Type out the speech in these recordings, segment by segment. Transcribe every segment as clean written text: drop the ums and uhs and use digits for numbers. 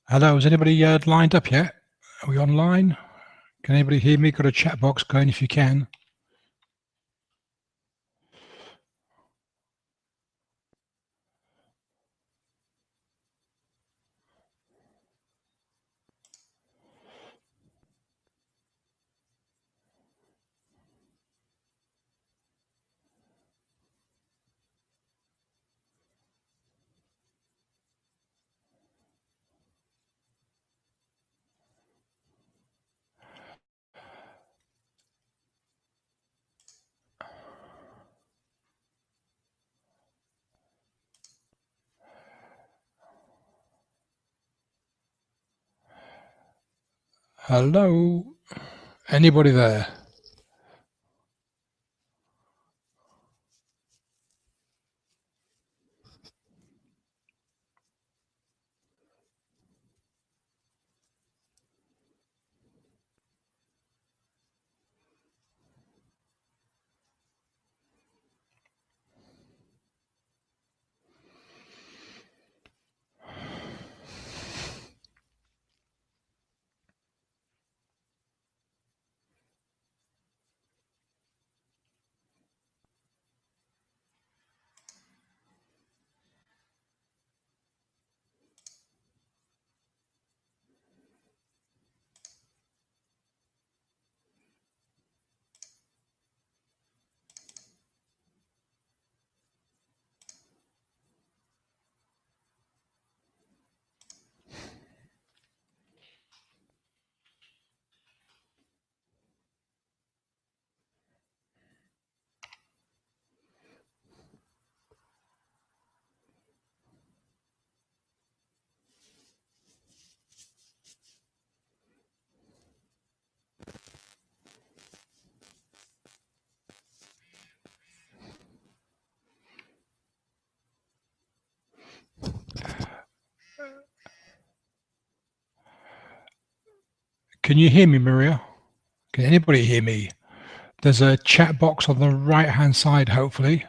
Hello, is anybody lined up yet? Are we online? Can anybody hear me? Got a chat box going if you can. Hello? Anybody there? Can you hear me, Maria? Can anybody hear me? There's a chat box on the right-hand side, hopefully.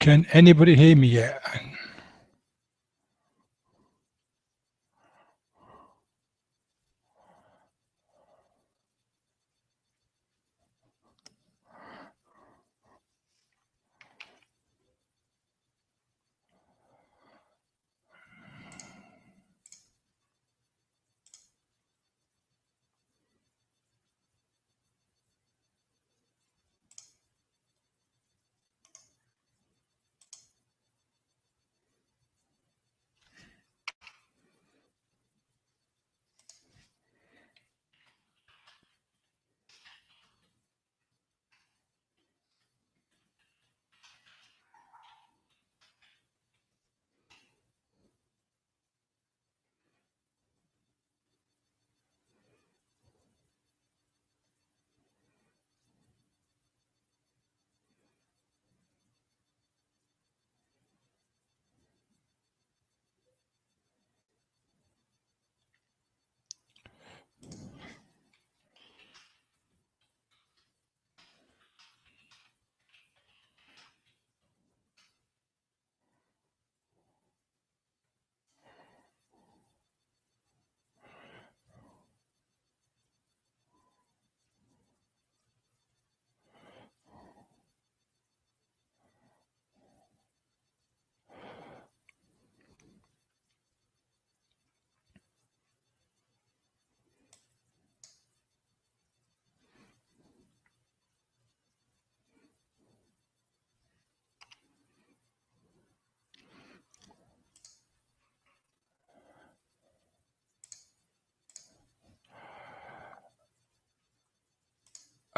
Can anybody hear me yet?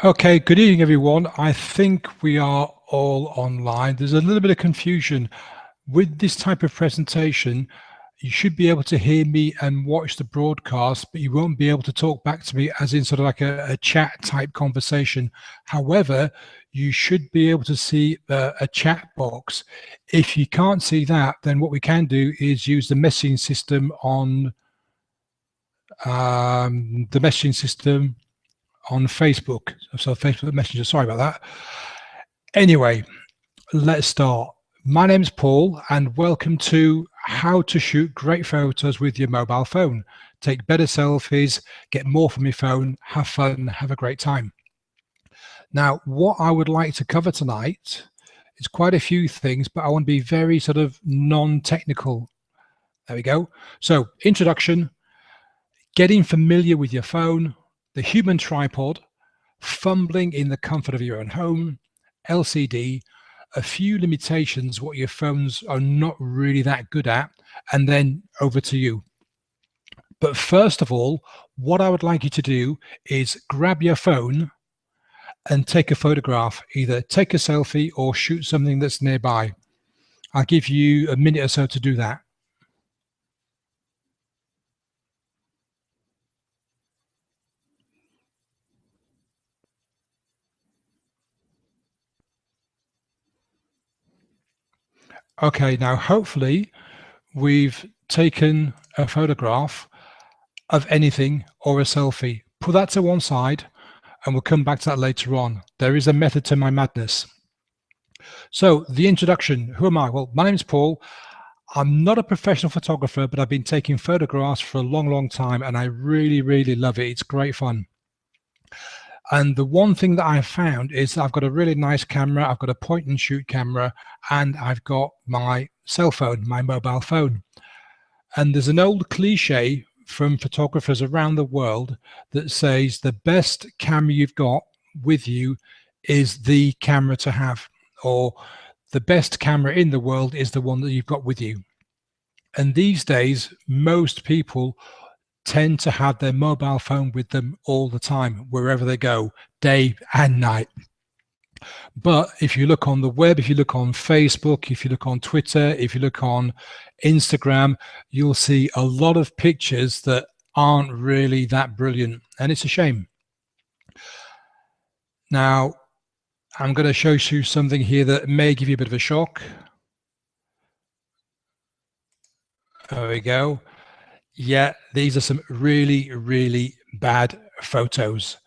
Okay, good evening, everyone. I think we are all online. There's a little bit of confusion with this type of presentation. You should be able to hear me and watch the broadcast, but you won't be able to talk back to me as in sort of like a chat type conversation. However, you should be able to see a chat box. If you can't see that, then what we can do is use the messaging system on Facebook. So Facebook Messenger, sorry about that. Anyway, let's start. My name's Paul and welcome to how to shoot great photos with your mobile phone. Take better selfies, get more from your phone, have fun, have a great time. Now, what I would like to cover tonight is quite a few things, but I want to be very sort of non-technical. There we go. So, introduction, getting familiar with your phone, the human tripod, fumbling in the comfort of your own home, LCD, a few limitations, what your phones are not really that good at, and then over to you. But first of all, what I would like you to do is grab your phone and take a photograph, either take a selfie or shoot something that's nearby. I'll give you a minute or so to do that. Okay, now hopefully we've taken a photograph of anything or a selfie. Put that to one side and we'll come back to that later on. There is a method to my madness. So the introduction, who am I? Well, my name is Paul. I'm not a professional photographer, but I've been taking photographs for a long, long time and I really, really love it. It's great fun. And the one thing that I've found is I've got a really nice camera, I've got a point and shoot camera, and I've got my cell phone, my mobile phone. And there's an old cliche from photographers around the world that says the best camera you've got with you is the camera to have, or the best camera in the world is the one that you've got with you. And these days, most people tend to have their mobile phone with them all the time, wherever they go, day and night. But if you look on the web, if you look on Facebook, if you look on Twitter, if you look on Instagram, you'll see a lot of pictures that aren't really that brilliant, and it's a shame. Now, I'm going to show you something here that may give you a bit of a shock. There we go. Yeah, these are some really, really bad photos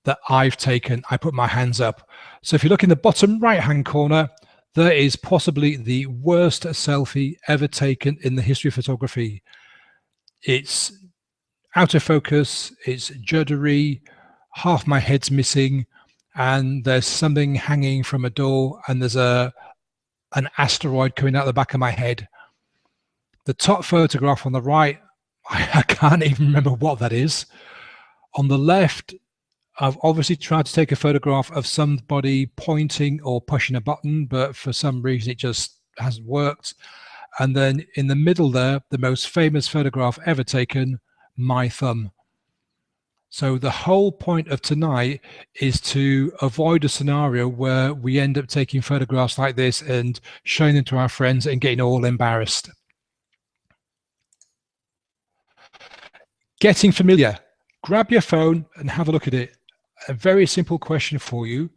that I've taken. I put my hands up. So if you look in the bottom right-hand corner, there is possibly the worst selfie ever taken in the history of photography. It's out of focus, it's juddery, half my head's missing, and there's something hanging from a door, and there's an asteroid coming out the back of my head. The top photograph on the right, I can't even remember what that is. On the left, I've obviously tried to take a photograph of somebody pointing or pushing a button, but for some reason it just hasn't worked. And then in the middle there, the most famous photograph ever taken, my thumb. So the whole point of tonight is to avoid a scenario where we end up taking photographs like this and showing them to our friends and getting all embarrassed. Getting familiar. Grab your phone and have a look at it. A very simple question for you.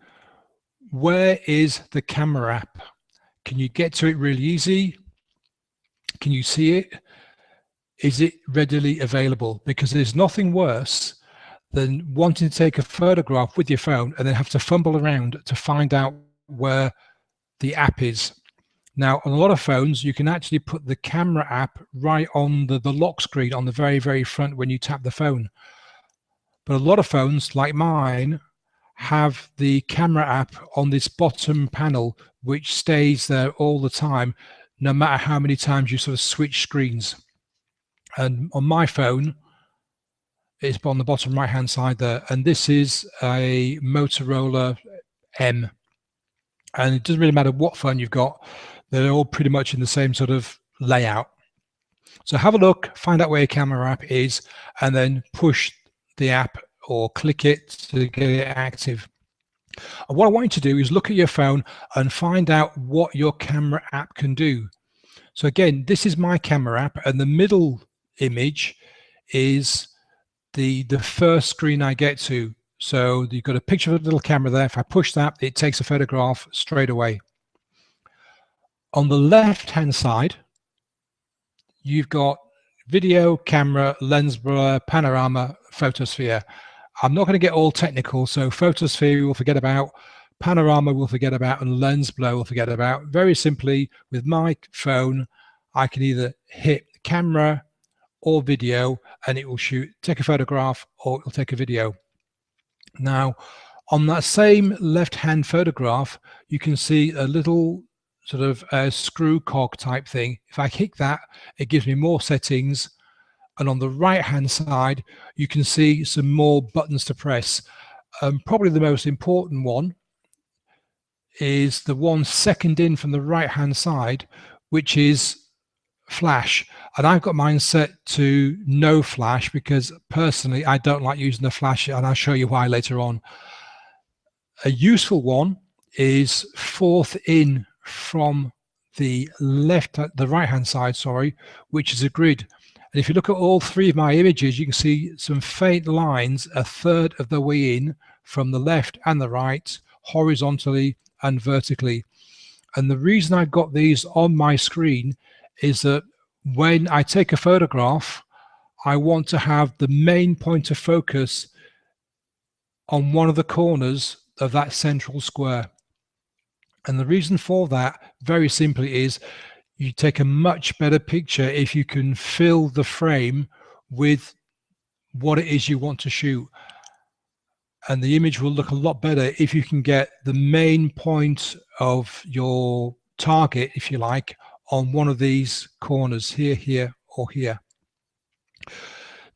Where is the camera app? Can you get to it really easy? Can you see it? Is it readily available? Because there's nothing worse than wanting to take a photograph with your phone and then have to fumble around to find out where the app is. Now, on a lot of phones, you can actually put the camera app right on the lock screen on the very, very front when you tap the phone. But a lot of phones, like mine, have the camera app on this bottom panel, which stays there all the time, no matter how many times you sort of switch screens. And on my phone, it's on the bottom right-hand side there. And this is a Motorola M. And it doesn't really matter what phone you've got. They're all pretty much in the same sort of layout. So have a look, find out where your camera app is, and then push the app or click it to get it active. And what I want you to do is look at your phone and find out what your camera app can do. So again, this is my camera app, and the middle image is the first screen I get to. So you've got a picture of a little camera there. If I push that, it takes a photograph straight away. On the left-hand side, you've got video, camera, lens blur, panorama, photosphere. I'm not going to get all technical, so photosphere we'll forget about, panorama we'll forget about, and lens blur we'll forget about. Very simply, with my phone, I can either hit camera or video, and it will take a photograph, or it will take a video. Now, on that same left-hand photograph, you can see a little sort of a screw cog type thing. If I hit that, it gives me more settings. And on the right-hand side, you can see some more buttons to press. Probably the most important one is the one second in from the right-hand side, which is flash. And I've got mine set to no flash because personally, I don't like using the flash, and I'll show you why later on. A useful one is fourth in from the right-hand side, sorry, which is a grid. And if you look at all three of my images, you can see some faint lines a third of the way in from the left and the right, horizontally and vertically. And the reason I've got these on my screen is that when I take a photograph, I want to have the main point of focus on one of the corners of that central square. And the reason for that, very simply, is you take a much better picture if you can fill the frame with what it is you want to shoot. And the image will look a lot better if you can get the main point of your target, if you like, on one of these corners, here, here, or here.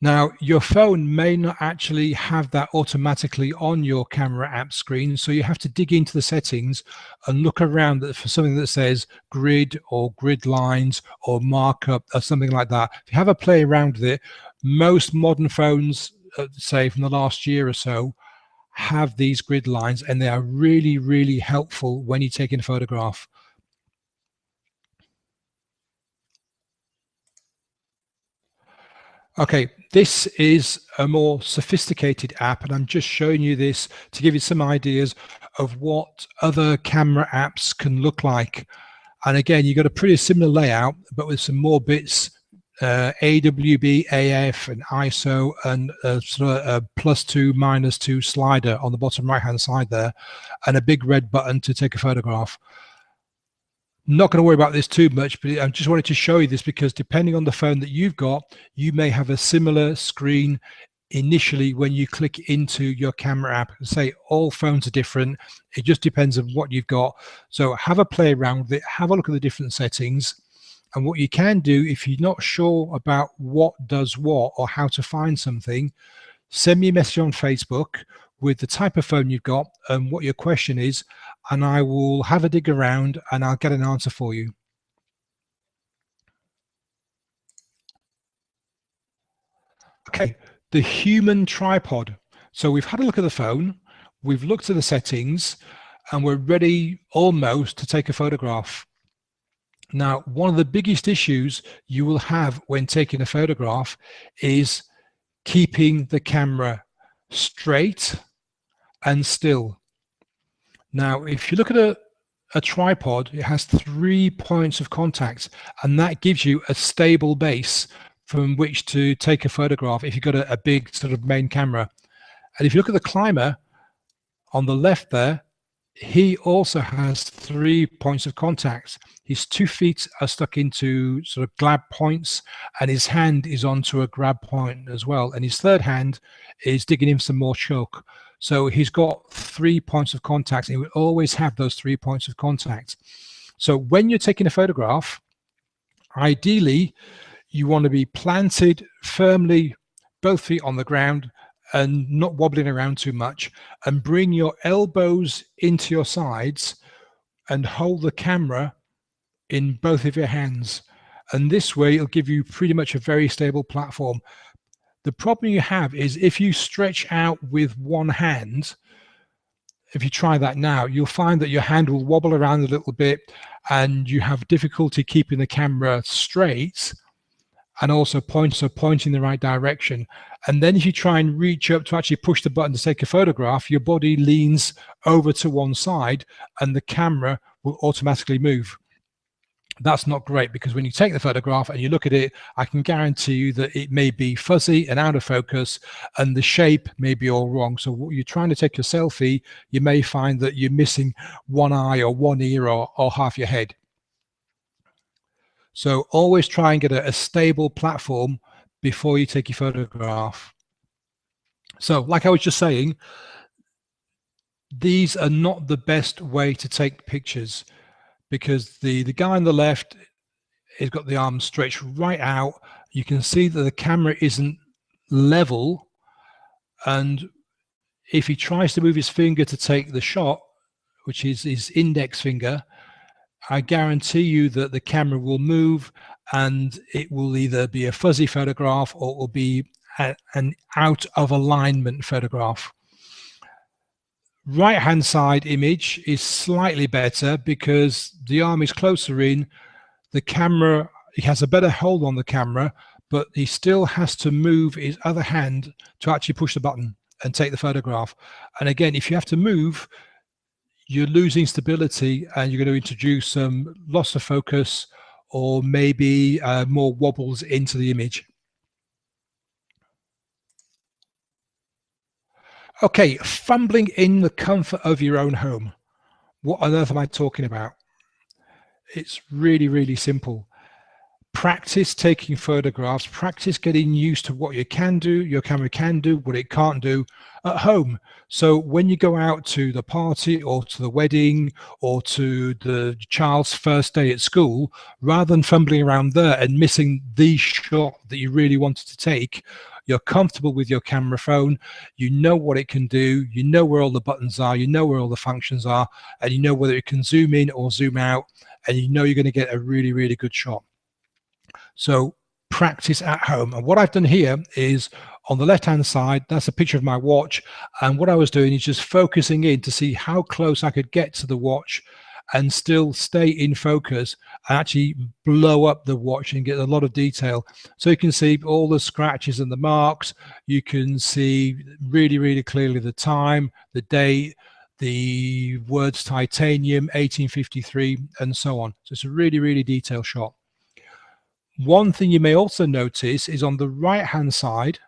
Now, your phone may not actually have that automatically on your camera app screen, so you have to dig into the settings and look around for something that says grid or grid lines or markup or something like that. If you have a play around with it, most modern phones, say from the last year or so, have these grid lines, and they are really, really helpful when you're taking a photograph. Okay, this is a more sophisticated app, and I'm just showing you this to give you some ideas of what other camera apps can look like. And again, you've got a pretty similar layout, but with some more bits, AWB, AF, and ISO, and sort of a +2, -2 slider on the bottom right-hand side there, and a big red button to take a photograph. Not going to worry about this too much, but I just wanted to show you this because depending on the phone that you've got, you may have a similar screen initially when you click into your camera app. Say all phones are different. It just depends on what you've got. So have a play around with it, have a look at the different settings. And what you can do if you're not sure about what does what or how to find something, send me a message on Facebook with the type of phone you've got and what your question is, and I will have a dig around and I'll get an answer for you. Okay, the human tripod. So we've had a look at the phone, we've looked at the settings, and we're ready almost to take a photograph. Now, one of the biggest issues you will have when taking a photograph is keeping the camera straight and still. Now, if you look at a tripod, it has 3 points of contact, and that gives you a stable base from which to take a photograph if you've got a big sort of main camera. And if you look at the climber on the left there, he also has 3 points of contact. His 2 feet are stuck into sort of grab points, and his hand is onto a grab point as well. And his third hand is digging in some more chalk. So he's got 3 points of contact, and he will always have those 3 points of contact. So when you're taking a photograph, ideally, you want to be planted firmly, both feet on the ground, and not wobbling around too much, and bring your elbows into your sides and hold the camera in both of your hands. And this way it'll give you pretty much a very stable platform. The problem you have is if you stretch out with one hand, if you try that now, you'll find that your hand will wobble around a little bit and you have difficulty keeping the camera straight and also point in the right direction. And then if you try and reach up to actually push the button to take a photograph, your body leans over to one side and the camera will automatically move. That's not great, because when you take the photograph and you look at it, I can guarantee you that it may be fuzzy and out of focus and the shape may be all wrong. So when you're trying to take a selfie, you may find that you're missing one eye or one ear or half your head. So always try and get a stable platform before you take your photograph. So like I was just saying, these are not the best way to take pictures, because the guy on the left has got the arms stretched right out. You can see that the camera isn't level, and if he tries to move his finger to take the shot, which is his index finger, I guarantee you that the camera will move and it will either be a fuzzy photograph or it will be an out of alignment photograph. Right hand side image is slightly better because the arm is closer in, the camera, he has a better hold on the camera, but he still has to move his other hand to actually push the button and take the photograph. And again, if you have to move, you're losing stability and you're going to introduce some loss of focus or maybe more wobbles into the image. Okay, fumbling in the comfort of your own home. What on earth am I talking about? It's really, really simple. Practice taking photographs, practice getting used to what you can do, your camera can do, what it can't do at home. So when you go out to the party or to the wedding or to the child's first day at school, rather than fumbling around there and missing the shot that you really wanted to take, you're comfortable with your camera phone, you know what it can do, you know where all the buttons are, you know where all the functions are, and you know whether it can zoom in or zoom out, and you know you're going to get a really, really good shot. So practice at home. And what I've done here is on the left-hand side, that's a picture of my watch. And what I was doing is just focusing in to see how close I could get to the watch and still stay in focus and actually blow up the watch and get a lot of detail. So you can see all the scratches and the marks. You can see really, really clearly the time, the date, the words titanium, 1853, and so on. So it's a really, really detailed shot. One thing you may also notice is on the right hand side,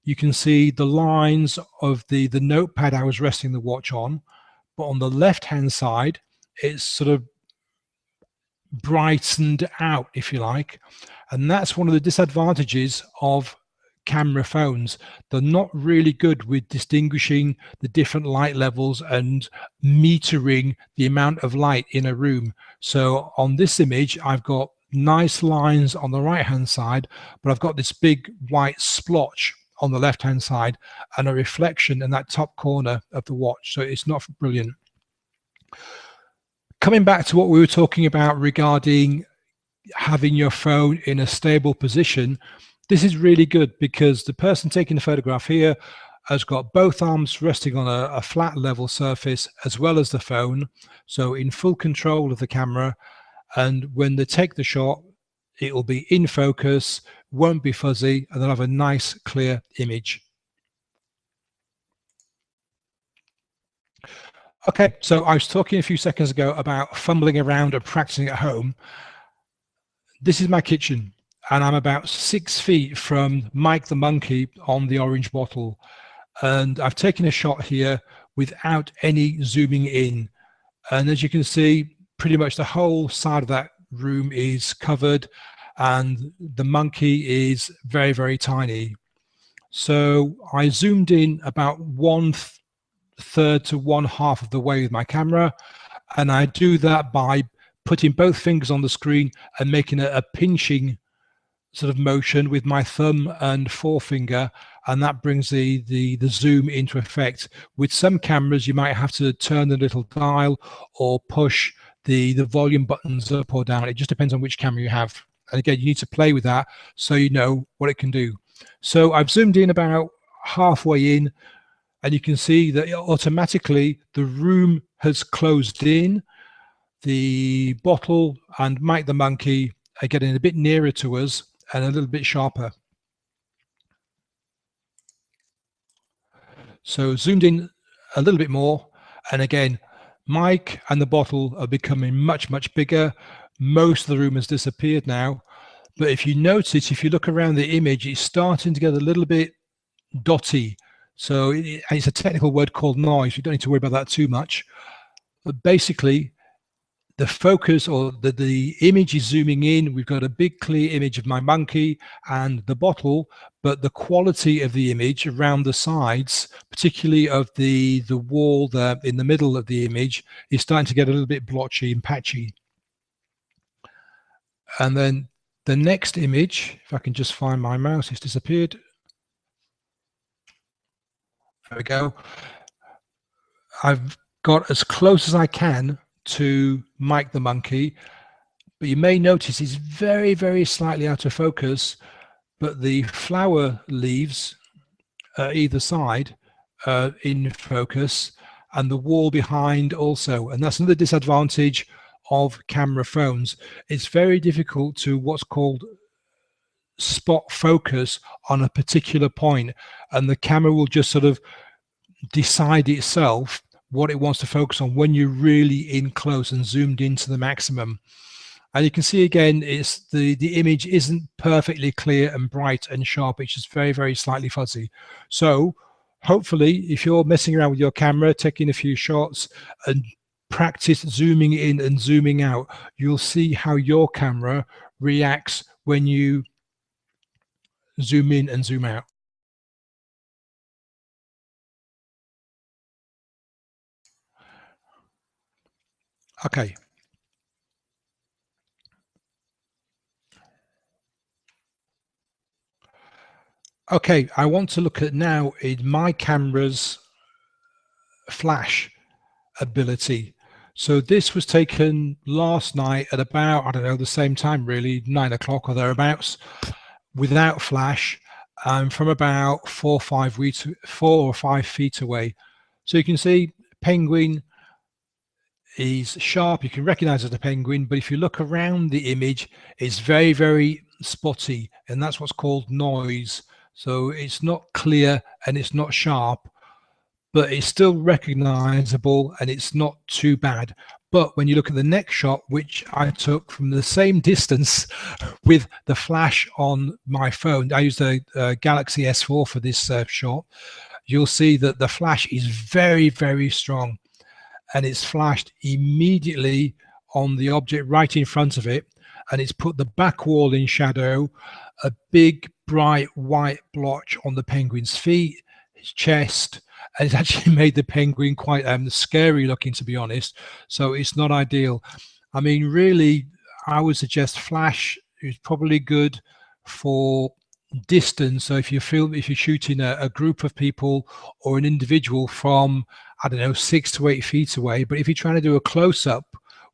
you can see the lines of the notepad I was resting the watch on, but on the left hand side, it's sort of brightened out, if you like. And that's one of the disadvantages of camera phones. They're not really good with distinguishing the different light levels and metering the amount of light in a room. So on this image, I've got nice lines on the right hand side, but I've got this big white splotch on the left hand side and a reflection in that top corner of the watch. So it's not brilliant. Coming back to what we were talking about regarding having your phone in a stable position, this is really good because the person taking the photograph here has got both arms resting on a flat level surface as well as the phone, so in full control of the camera. And when they take the shot, it will be in focus, won't be fuzzy, and they'll have a nice clear image. Okay, so I was talking a few seconds ago about fumbling around and practicing at home. This is my kitchen, and I'm about 6 feet from Mike the monkey on the orange bottle. And I've taken a shot here without any zooming in. And as you can see, pretty much the whole side of that room is covered and the monkey is very, very tiny. So I zoomed in about 1/3 to 1/2 of the way with my camera, and I do that by putting both fingers on the screen and making a pinching sort of motion with my thumb and forefinger, and that brings the zoom into effect. With some cameras you might have to turn the little dial or push the volume buttons up or down. It just depends on which camera you have. And again, you need to play with that so you know what it can do. So I've zoomed in about halfway in. and you can see that automatically the room has closed in. The bottle and Mike the monkey are getting a bit nearer to us and a little bit sharper. So zoomed in a little bit more, and again, Mike and the bottle are becoming much, much bigger. Most of the room has disappeared now, but if you notice, if you look around the image, it's starting to get a little bit dotty. So it's a technical word called noise. We don't need to worry about that too much. But basically, the focus or the image is zooming in. We've got a big clear image of my monkey and the bottle, but the quality of the image around the sides, particularly of the wall there in the middle of the image, is starting to get a little bit blotchy and patchy. And then the next image, if I can just find my mouse, it's disappeared. There we go. I've got as close as I can to Mike the monkey, but you may notice he's very, very slightly out of focus, but the flower leaves either side are in focus, and the wall behind also. And that's another disadvantage of camera phones. It's very difficult to what's called spot focus on a particular point, and the camera will just sort of decide itself what it wants to focus on when you're really in close and zoomed into the maximum. And you can see again, it's the image isn't perfectly clear and bright and sharp. It's just very, very slightly fuzzy. So hopefully, if you're messing around with your camera, taking a few shots and practice zooming in and zooming out, you'll see how your camera reacts when you zoom in and zoom out. Okay. Okay, I want to look at now in my camera's flash ability. So this was taken last night at about, I don't know, the same time really, 9 o'clock or thereabouts, without flash, from about 4 or 5 feet away. So you can see penguin is sharp, you can recognize it as a penguin, but if you look around the image, it's very, very spotty, and that's what's called noise. So it's not clear and it's not sharp, but it's still recognizable and it's not too bad. But when you look at the next shot, which I took from the same distance with the flash on my phone, I used a Galaxy S4 for this shot, you'll see that the flash is very, very strong, and it's flashed immediately on the object right in front of it, and it's put the back wall in shadow, a big bright white blotch on the penguin's feet, his chest, and it's actually made the penguin quite scary looking, to be honest. So it's not ideal. I mean, really, I would suggest flash is probably good for distance. So if you're shooting a group of people or an individual from, I don't know, 6 to 8 feet away, but if you're trying to do a close-up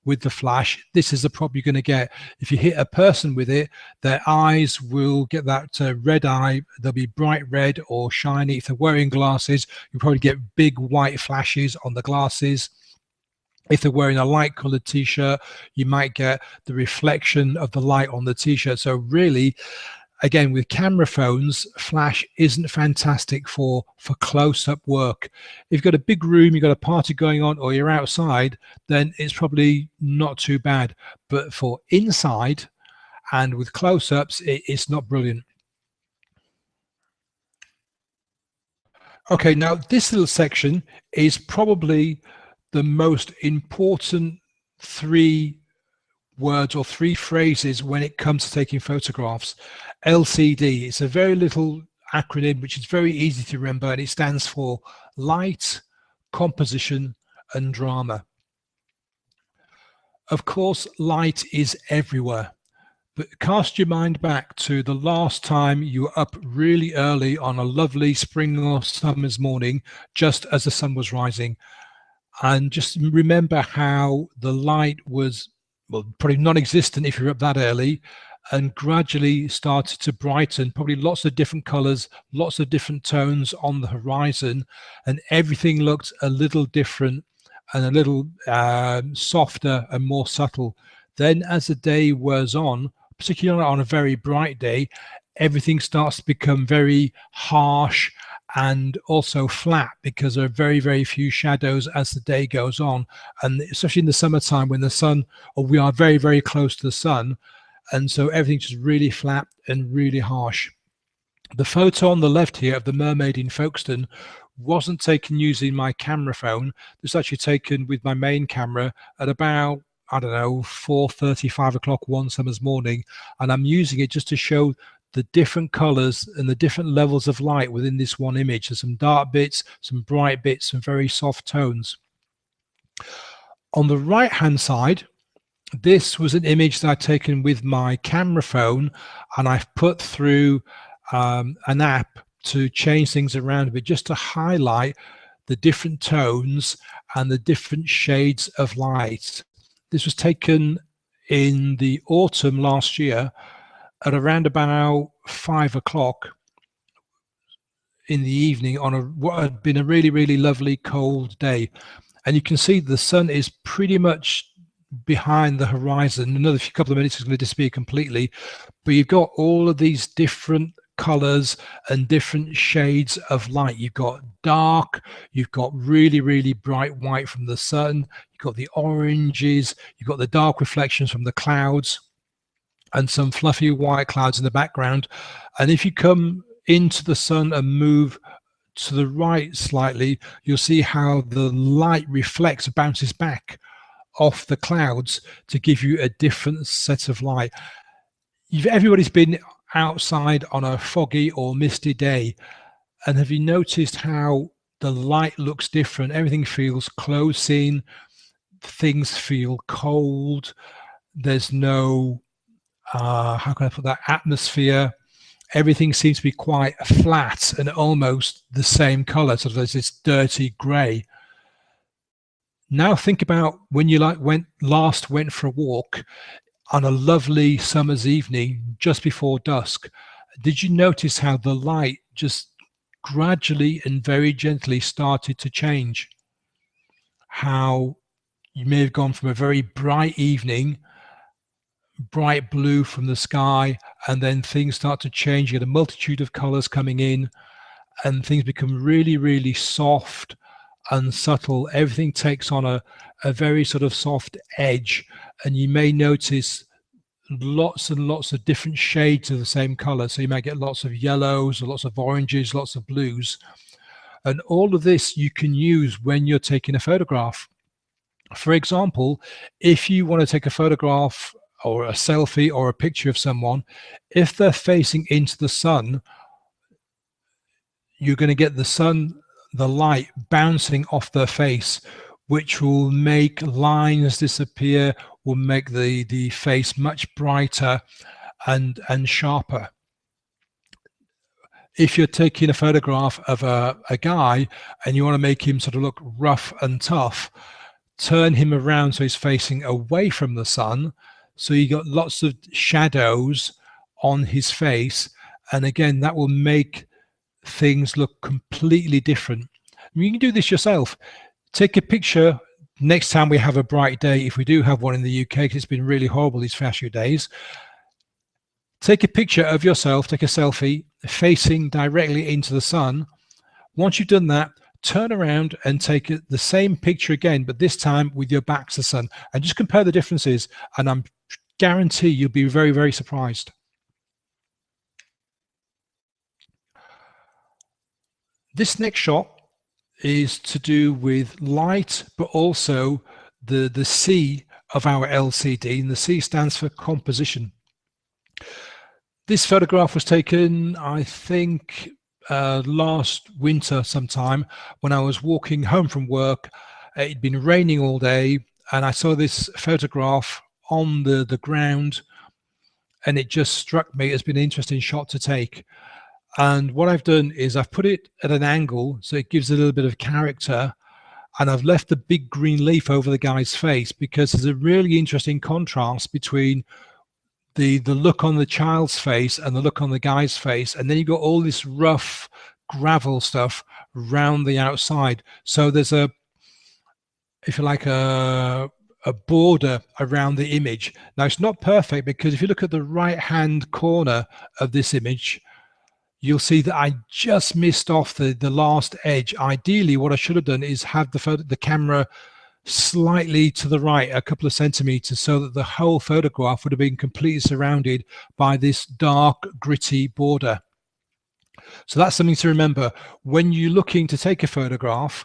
with the flash, this is the problem you're going to get. If you hit a person with it, their eyes will get that red eye. They'll be bright red or shiny. If they're wearing glasses, you'll probably get big white flashes on the glasses. If they're wearing a light colored t-shirt, you might get the reflection of the light on the t-shirt. So really, again, with camera phones, flash isn't fantastic for close-up work. If you've got a big room, you've got a party going on, or you're outside, then it's probably not too bad. But for inside and with close-ups, it's not brilliant. Okay, now this little section is probably the most important 3 words or 3 phrases when it comes to taking photographs. LCD, it's a very little acronym which is very easy to remember, and it stands for light, composition, and drama. Of course, light is everywhere, but cast your mind back to the last time you were up really early on a lovely spring or summer's morning, just as the sun was rising, and just remember how the light was, well, probably non-existent if you're up that early, and gradually started to brighten, probably lots of different colors, lots of different tones on the horizon, and everything looked a little different and a little softer and more subtle. Then as the day wears on, particularly on a very bright day, everything starts to become very harsh and also flat, because there are very, very few shadows as the day goes on. And especially in the summertime when the sun, or we are very, very close to the sun, and so everything's just really flat and really harsh. The photo on the left here of the mermaid in Folkestone wasn't taken using my camera phone. It was actually taken with my main camera at about, I don't know, 4:30, 5 o'clock one summer's morning. And I'm using it just to show the different colors and the different levels of light within this one image. There's some dark bits, some bright bits, some very soft tones. On the right hand side, this was an image that I'd taken with my camera phone, and I've put through an app to change things around a bit, just to highlight the different tones and the different shades of light. This was taken in the autumn last year at around about 5 o'clock in the evening on what had been a really, really lovely cold day. And you can see the sun is pretty much behind the horizon. Another couple of minutes is going to disappear completely, but you've got all of these different colors and different shades of light. You've got dark, you've got really, really bright white from the sun, you've got the oranges, you've got the dark reflections from the clouds, and some fluffy white clouds in the background. And if you come into the sun and move to the right slightly, you'll see how the light reflects, bounces back off the clouds to give you a different set of light. Everybody's been outside on a foggy or misty day, and have you noticed how the light looks different? Everything feels close in, things feel cold, there's no how can I put that, atmosphere. Everything seems to be quite flat and almost the same color, so there's this dirty gray. Now think about when you last went for a walk on a lovely summer's evening just before dusk. Did you notice how the light just gradually and very gently started to change? How you may have gone from a very bright evening, bright blue from the sky, and then things start to change. You get a multitude of colors coming in, and things become really, really soft and subtle. Everything takes on a very sort of soft edge, and you may notice lots and lots of different shades of the same color. So you might get lots of yellows, lots of oranges, lots of blues, and all of this you can use when you're taking a photograph. For example, if you want to take a photograph or a selfie or a picture of someone, if they're facing into the sun, you're going to get the sun, the light bouncing off their face, which will make lines disappear, will make the face much brighter and sharper. If you're taking a photograph of a guy and you want to make him sort of look rough and tough, turn him around so he's facing away from the sun, so you got lots of shadows on his face, and again that will make things look completely different. You can do this yourself. Take a picture next time we have a bright day, if we do have one in the UK, because it's been really horrible these past few days. Take a picture of yourself, take a selfie facing directly into the sun. Once you've done that, turn around and take the same picture again, but this time with your back to the sun, and just compare the differences, and I'm guarantee you'll be very, very surprised. This next shot is to do with light, but also the C of our LCD, and the C stands for composition. This photograph was taken, I think, last winter sometime when I was walking home from work. It'd been raining all day, and I saw this photograph on the ground, and it just struck me as being an interesting shot to take. And what I've done is I've put it at an angle so it gives a little bit of character, and I've left the big green leaf over the guy's face because there's a really interesting contrast between the look on the child's face and the look on the guy's face, and then you've got all this rough gravel stuff round the outside. So there's a, if you like, a border around the image. Now it's not perfect, because if you look at the right hand corner of this image, you'll see that I just missed off the last edge. Ideally, what I should have done is have the camera slightly to the right, a couple of centimeters, so that the whole photograph would have been completely surrounded by this dark, gritty border. So that's something to remember when you're looking to take a photograph.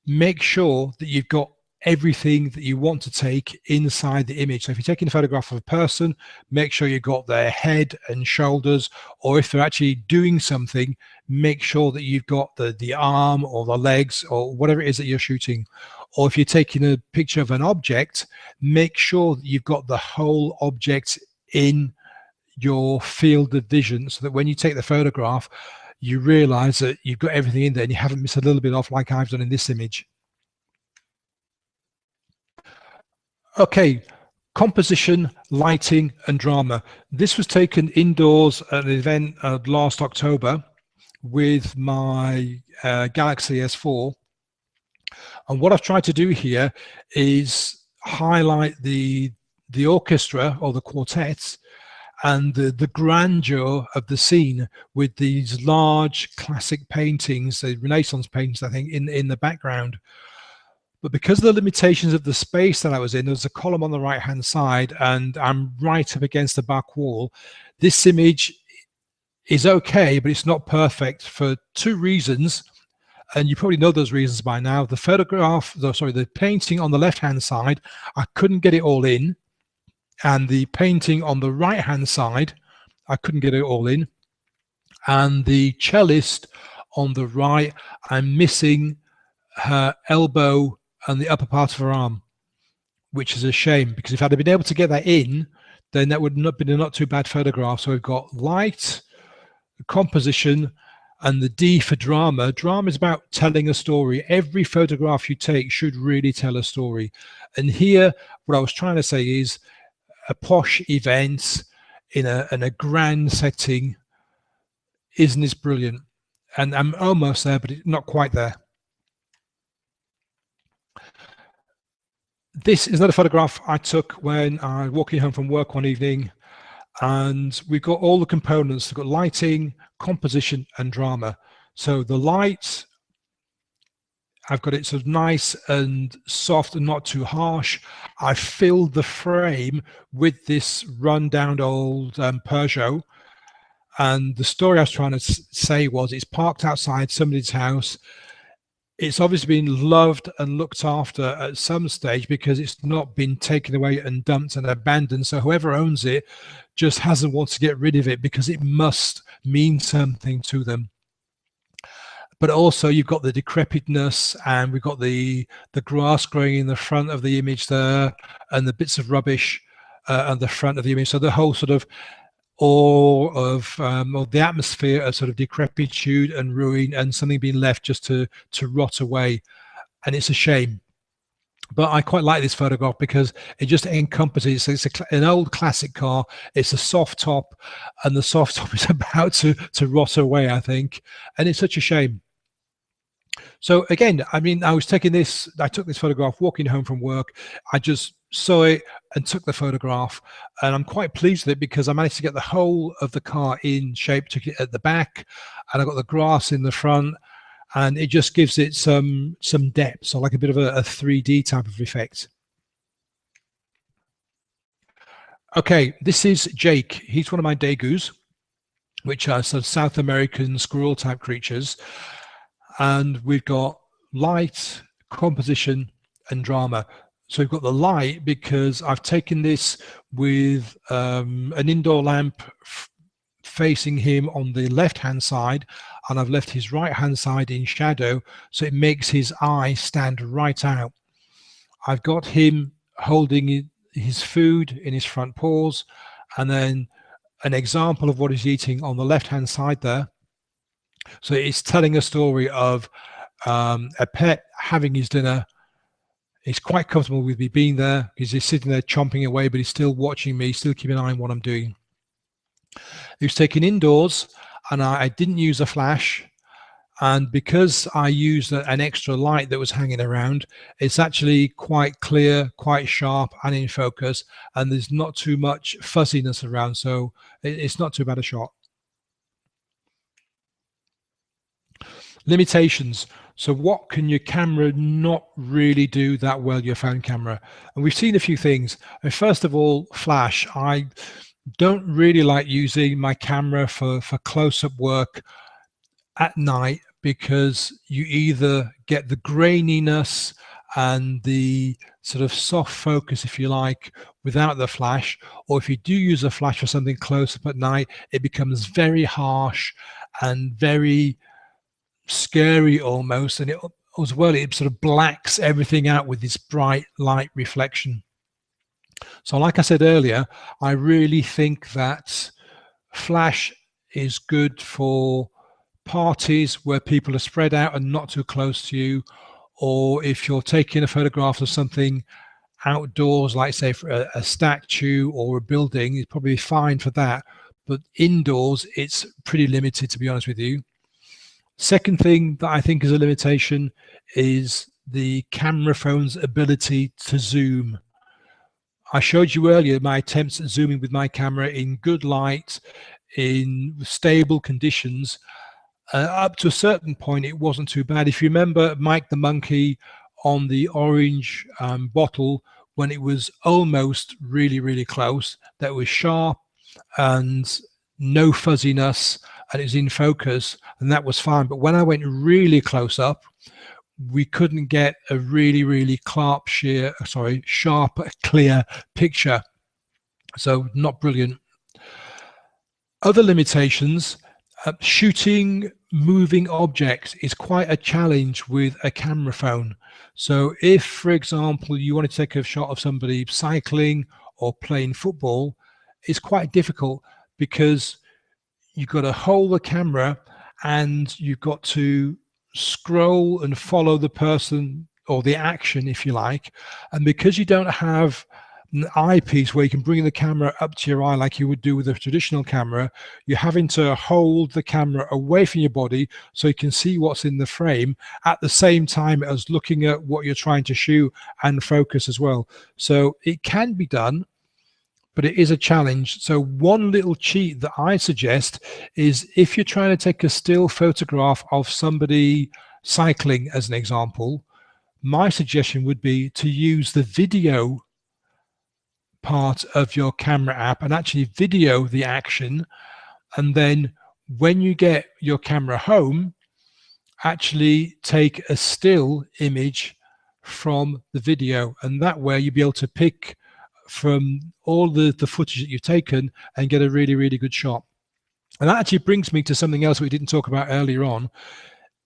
Make sure that you've got everything that you want to take inside the image. So if you're taking a photograph of a person, make sure you've got their head and shoulders, or if they're actually doing something, make sure that you've got the arm or the legs or whatever it is that you're shooting. Or if you're taking a picture of an object, make sure that you've got the whole object in your field of vision, so that when you take the photograph, you realize that you've got everything in there and you haven't missed a little bit off, like I've done in this image. Okay, composition, lighting, and drama. This was taken indoors at an event last October with my Galaxy S4. And what I've tried to do here is highlight the orchestra or the quartets and the grandeur of the scene with these large classic paintings, the Renaissance paintings, I think, in the background. But because of the limitations of the space that I was in, there's a column on the right hand side and I'm right up against the back wall. This image is okay, but it's not perfect for two reasons. And you probably know those reasons by now. The painting on the left hand side, I couldn't get it all in. And the painting on the right hand side, I couldn't get it all in. And the cellist on the right, I'm missing her elbow and the upper part of her arm, which is a shame, because if I'd have been able to get that in, then that would not have been a not too bad photograph. So we've got light, composition, and the D for drama. Drama is about telling a story. Every photograph you take should really tell a story. And here, what I was trying to say is a posh event in a grand setting. Isn't this brilliant? And I'm almost there, but not quite there. This is another photograph I took when I was walking home from work one evening, and we've got all the components. We've got lighting, composition, and drama. So the light, I've got it sort of nice and soft and not too harsh. I filled the frame with this run-down old Peugeot. And the story I was trying to say was, it's parked outside somebody's house. It's obviously been loved and looked after at some stage, because it's not been taken away and dumped and abandoned. So whoever owns it just hasn't wanted to get rid of it, because it must mean something to them. But also you've got the decrepitness, and we've got the grass growing in the front of the image there, and the bits of rubbish on the front of the image. So the whole sort of or the atmosphere of sort of decrepitude and ruin, and something being left just to rot away. And it's a shame. But I quite like this photograph because it just encompasses, it's an old classic car, it's a soft top, and the soft top is about to rot away, I think. And it's such a shame. So again, I mean, I took this photograph walking home from work. I just saw it and took the photograph, and I'm quite pleased with it because I managed to get the whole of the car in shape, took it at the back, and I got the grass in the front, and it just gives it some depth, so like a bit of a 3D type of effect. Okay, this is Jake. He's one of my degus, which are sort of South American squirrel type creatures. And we've got light, composition, and drama. So we've got the light because I've taken this with an indoor lamp facing him on the left-hand side, and I've left his right-hand side in shadow, so it makes his eye stand right out. I've got him holding his food in his front paws, and then an example of what he's eating on the left-hand side there. So it's telling a story of a pet having his dinner He's quite comfortable with me being there because he's sitting there chomping away, but he's still watching me, still keeping an eye on what I'm doing. It was taken indoors, and I didn't use a flash. And because I used an extra light that was hanging around, it's actually quite clear, quite sharp and in focus, and there's not too much fuzziness around, so it's not too bad a shot. Limitations. So what can your camera not really do that well, your phone camera? And we've seen a few things. And first of all, flash. I don't really like using my camera for close-up work at night, because you either get the graininess and the sort of soft focus, if you like, without the flash, or if you do use a flash for something close up at night, it becomes very harsh and very scary almost, and it as well, it sort of blacks everything out with this bright light reflection. So like I said earlier, I really think that flash is good for parties where people are spread out and not too close to you, or if you're taking a photograph of something outdoors, like say for a statue or a building, it's probably fine for that, but indoors it's pretty limited, to be honest with you. Second thing that I think is a limitation is the camera phone's ability to zoom. I showed you earlier my attempts at zooming with my camera in good light, in stable conditions. Up to a certain point, it wasn't too bad. If you remember Mike the Monkey on the orange bottle, when it was almost really, really close, that was sharp and no fuzziness, and it was in focus, and that was fine. But when I went really close up, we couldn't get a really, really sharp, clear picture. So not brilliant. Other limitations. Shooting moving objects is quite a challenge with a camera phone. So if, for example, you want to take a shot of somebody cycling or playing football, it's quite difficult because you've got to hold the camera and you've got to scroll and follow the person or the action, if you like. And because you don't have an eyepiece where you can bring the camera up to your eye like you would do with a traditional camera, you're having to hold the camera away from your body so you can see what's in the frame at the same time as looking at what you're trying to shoot and focus as well. So it can be done, but it is a challenge. So one little cheat that I suggest is, if you're trying to take a still photograph of somebody cycling as an example, my suggestion would be to use the video part of your camera app and actually video the action, and then when you get your camera home, actually take a still image from the video, and that way you'll be able to pick from all the footage that you've taken and get a really, really good shot. And that actually brings me to something else we didn't talk about earlier on.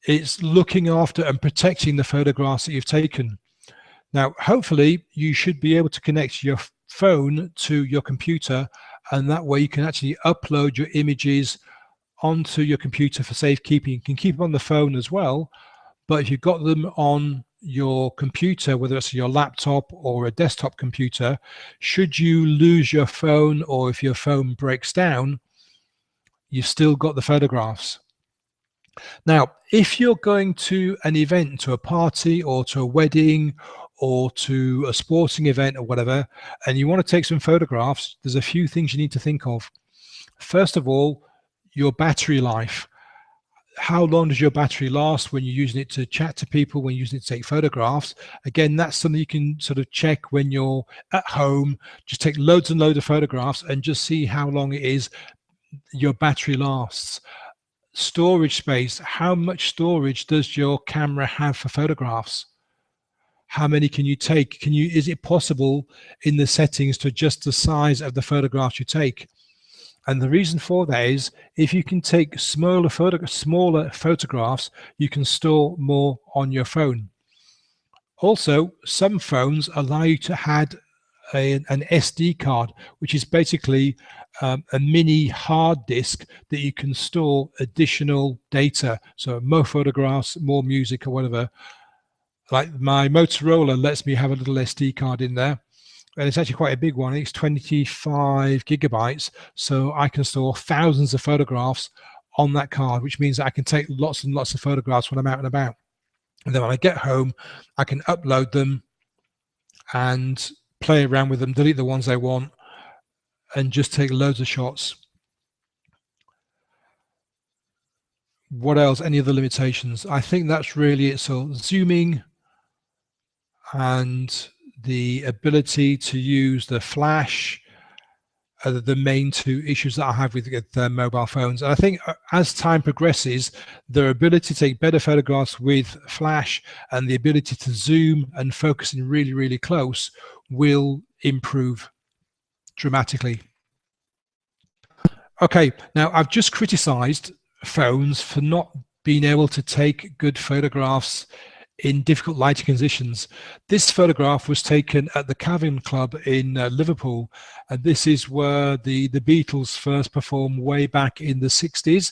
It's looking after and protecting the photographs that you've taken. Now, hopefully you should be able to connect your phone to your computer, and that way you can actually upload your images onto your computer for safekeeping. You can keep them on the phone as well, but if you've got them on your computer, whether it's your laptop or a desktop computer, should you lose your phone or if your phone breaks down, you've still got the photographs. Now, if you're going to an event, to a party or to a wedding or to a sporting event or whatever, and you want to take some photographs, there's a few things you need to think of. First of all, your battery life. How long does your battery last when you're using it to chat to people, when you're using it to take photographs? Again, that's something you can sort of check when you're at home. Just take loads and loads of photographs and just see how long it is your battery lasts. Storage space. How much storage does your camera have for photographs? How many can you take? Is it possible in the settings to adjust the size of the photographs you take? And the reason for that is, if you can take smaller photographs, you can store more on your phone. Also, some phones allow you to add an SD card, which is basically a mini hard disk that you can store additional data. So more photographs, more music or whatever. like my Motorola lets me have a little SD card in there, and it's actually quite a big one. It's 25 gigabytes, so I can store thousands of photographs on that card, which means that I can take lots and lots of photographs when I'm out and about. And then when I get home, I can upload them and play around with them, delete the ones I want, and just take loads of shots. What else? Any other limitations? I think that's really it. So zooming and the ability to use the flash are the main two issues that I have with mobile phones. And I think as time progresses, their ability to take better photographs with flash and the ability to zoom and focus in really, really close will improve dramatically. Okay, now I've just criticized phones for not being able to take good photographs in difficult lighting conditions. This photograph was taken at the Cavern Club in Liverpool, and this is where the Beatles first performed way back in the 60s.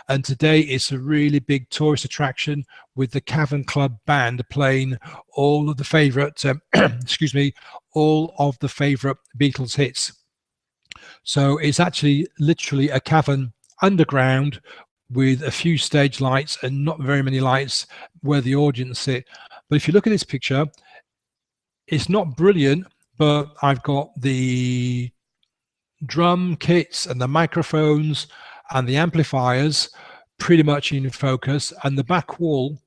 And today it's a really big tourist attraction with the Cavern Club band playing all of the favorite, excuse me, all of the favorite Beatles hits. So it's actually literally a cavern underground with a few stage lights and not very many lights where the audience sit. But if you look at this picture, it's not brilliant, but I've got the drum kits and the microphones and the amplifiers pretty much in focus, and the back wall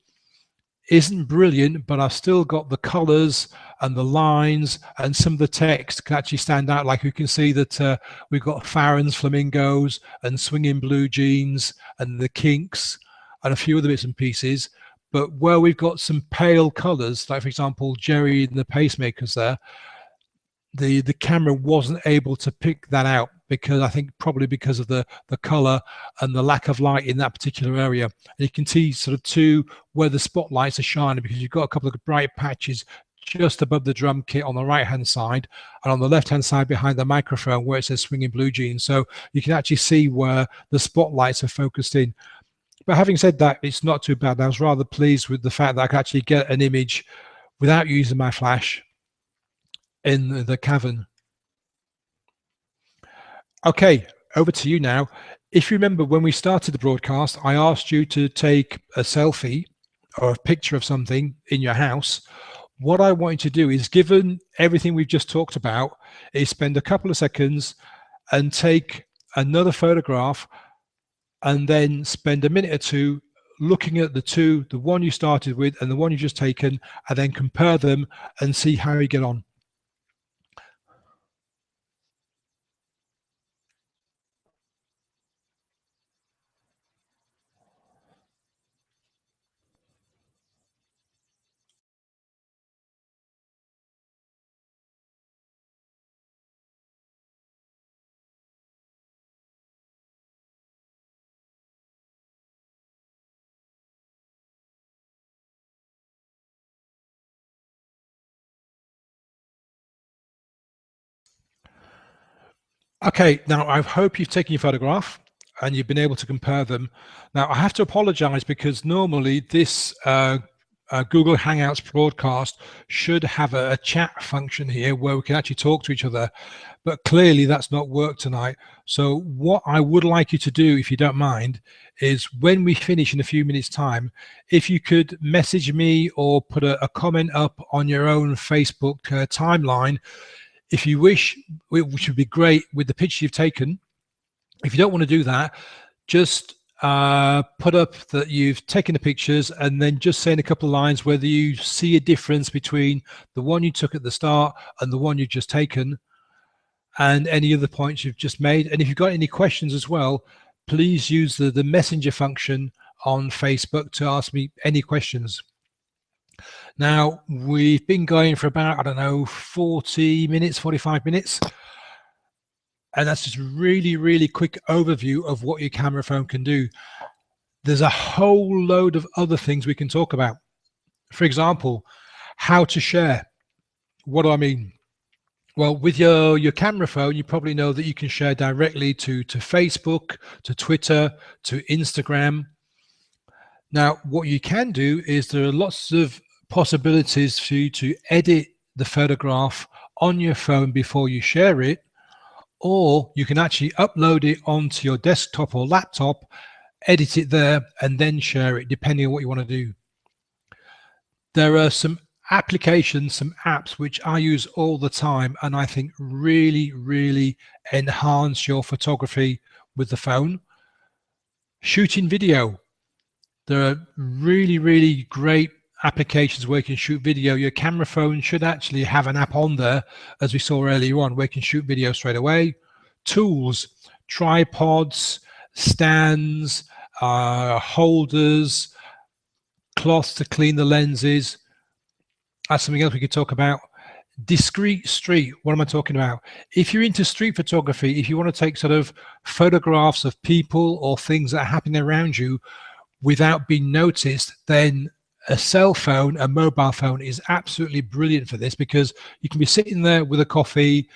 isn't brilliant, but I've still got the colors and the lines, and some of the text can actually stand out. Like you can see that we've got Farron's Flamingos and Swinging Blue Jeans and the Kinks and a few other bits and pieces. But where we've got some pale colors, like for example Jerry and the Pacemakers there, the camera wasn't able to pick that out, because I think probably because of the color and the lack of light in that particular area. And you can see sort of too where the spotlights are shining, because you've got a couple of bright patches just above the drum kit on the right hand side, and on the left hand side behind the microphone where it says Swinging Blue Jeans. So you can actually see where the spotlights are focused in. But having said that, it's not too bad. I was rather pleased with the fact that I could actually get an image without using my flash in the cavern. Okay, over to you now. If you remember when we started the broadcast, I asked you to take a selfie or a picture of something in your house. What I want you to do is, given everything we've just talked about, is spend a couple of seconds and take another photograph, and then spend a minute or two looking at the one you started with and the one you've just taken, and then compare them and see how you get on. Okay, now I hope you've taken your photograph and you've been able to compare them. Now I have to apologize, because normally this Google Hangouts broadcast should have a chat function here where we can actually talk to each other, but clearly that's not worked tonight. So what I would like you to do, if you don't mind, is when we finish in a few minutes time, if you could message me or put a comment up on your own Facebook timeline, if you wish, which would be great, with the picture you've taken. If you don't want to do that, just put up that you've taken the pictures, and then just saying a couple of lines whether you see a difference between the one you took at the start and the one you've just taken, and any other points you've just made. And if you've got any questions as well, please use the messenger function on Facebook to ask me any questions. Now, we've been going for about, I don't know, 40 minutes, 45 minutes. And that's just a really, really quick overview of what your camera phone can do. There's a whole load of other things we can talk about. For example, how to share. What do I mean? Well, with your camera phone, you probably know that you can share directly to Facebook, to Twitter, to Instagram. Now, what you can do is there are lots of possibilities for you to edit the photograph on your phone before you share it, or you can actually upload it onto your desktop or laptop, edit it there, and then share it, depending on what you want to do. There are some applications, some apps which I use all the time, and I think really enhance your photography with the phone. Shooting video. There are really great applications where you can shoot video. Your camera phone should actually have an app on there, as we saw earlier on, where you can shoot video straight away. Tools, tripods, stands, holders, cloths to clean the lenses. That's something else we could talk about. Discrete street. What am I talking about? If you're into street photography, if you want to take sort of photographs of people or things that are happening around you without being noticed, then a cell phone, a mobile phone, is absolutely brilliant for this, because you can be sitting there with a coffee,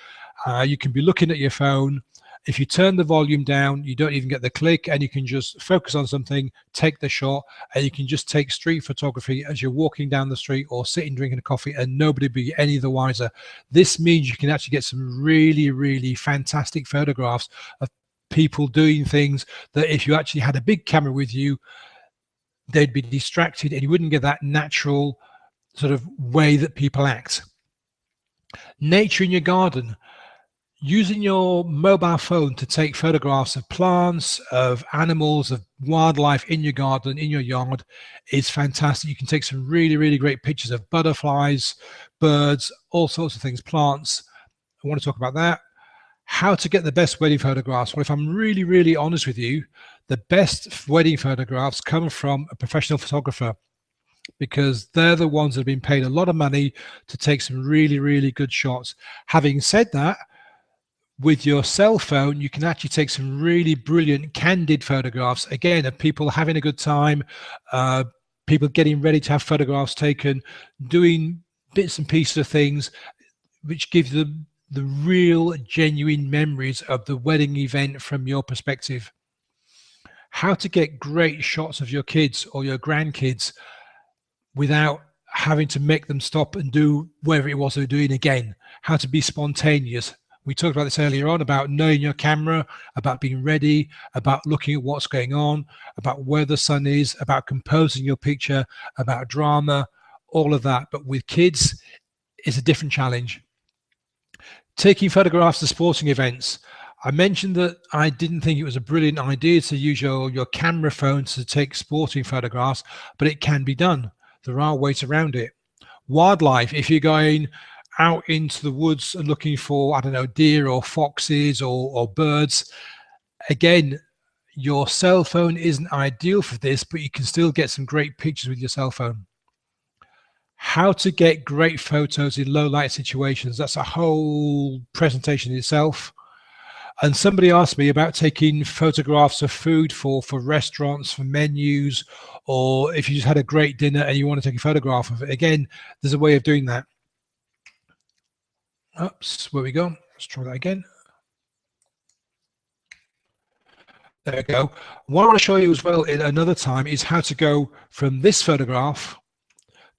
you can be looking at your phone. If you turn the volume down, you don't even get the click, and you can just focus on something, take the shot, and you can just take street photography as you're walking down the street or sitting drinking a coffee, and nobody will be any the wiser. This means you can actually get some really fantastic photographs of people doing things that if you actually had a big camera with you, they'd be distracted and you wouldn't get that natural sort of way that people act. Nature in your garden. Using your mobile phone to take photographs of plants, of animals, of wildlife in your garden, in your yard, is fantastic. You can take some really great pictures of butterflies, birds, all sorts of things, plants. I want to talk about that. How to get the best wedding photographs. Well, if I'm really honest with you, the best wedding photographs come from a professional photographer, because they're the ones that have been paid a lot of money to take some really good shots. Having said that, with your cell phone, you can actually take some really brilliant candid photographs, again, of people having a good time, people getting ready to have photographs taken, doing bits and pieces of things, which give them the real genuine memories of the wedding event from your perspective. How to get great shots of your kids or your grandkids without having to make them stop and do whatever it was they were doing again. How to be spontaneous. We talked about this earlier on, about knowing your camera, about being ready, about looking at what's going on, about where the sun is, about composing your picture, about drama, all of that. But with kids, it's a different challenge. Taking photographs of sporting events. I mentioned that I didn't think it was a brilliant idea to use your camera phone to take sporting photographs, but it can be done. There are ways around it. Wildlife, if you're going out into the woods and looking for, I don't know, deer or foxes or birds, again, your cell phone isn't ideal for this, but you can still get some great pictures with your cell phone. How to get great photos in low light situations. That's a whole presentation in itself. And somebody asked me about taking photographs of food for restaurants, for menus, or if you just had a great dinner and you want to take a photograph of it. Again, there's a way of doing that. Oops, where we go? Let's try that again. There we go. What I want to show you as well in another time is how to go from this photograph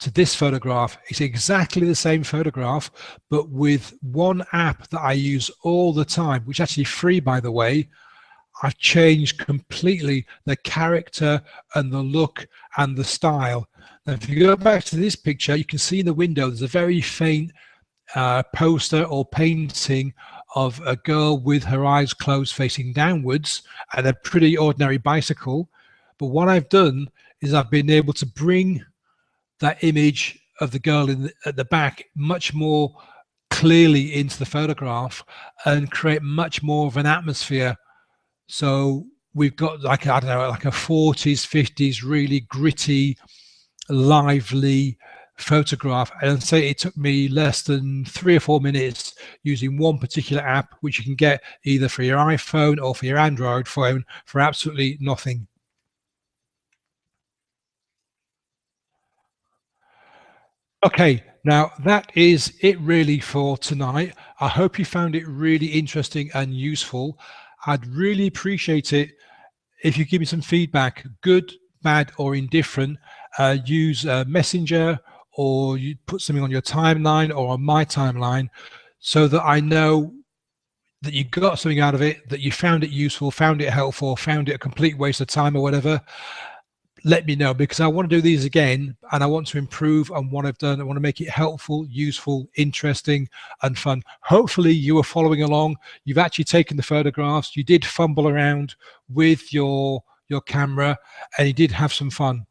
to this photograph. It's exactly the same photograph, but with one app that I use all the time, which is actually free, by the way. I've changed completely the character and the look and the style. Now, if you go back to this picture, you can see in the window, there's a very faint poster or painting of a girl with her eyes closed facing downwards and a pretty ordinary bicycle. But what I've done is I've been able to bring that image of the girl at the back much more clearly into the photograph and create much more of an atmosphere. So we've got like, I don't know, like a 40s, 50s, really gritty, lively photograph. And say it took me less than 3 or 4 minutes using one particular app, which you can get either for your iPhone or for your Android phone for absolutely nothing. Okay, now that is it really for tonight. I hope you found it really interesting and useful. I'd really appreciate it if you give me some feedback, good, bad, or indifferent. Use Messenger or you put something on your timeline or on my timeline, so that I know that you got something out of it, that you found it useful, found it helpful, found it a complete waste of time or whatever. Let me know, because I want to do these again and I want to improve on what I've done. I want to make it helpful, useful, interesting, and fun. Hopefully you are following along. You've actually taken the photographs. You did fumble around with your camera and you did have some fun.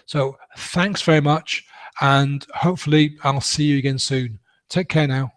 So thanks very much, and hopefully I'll see you again soon. Take care now.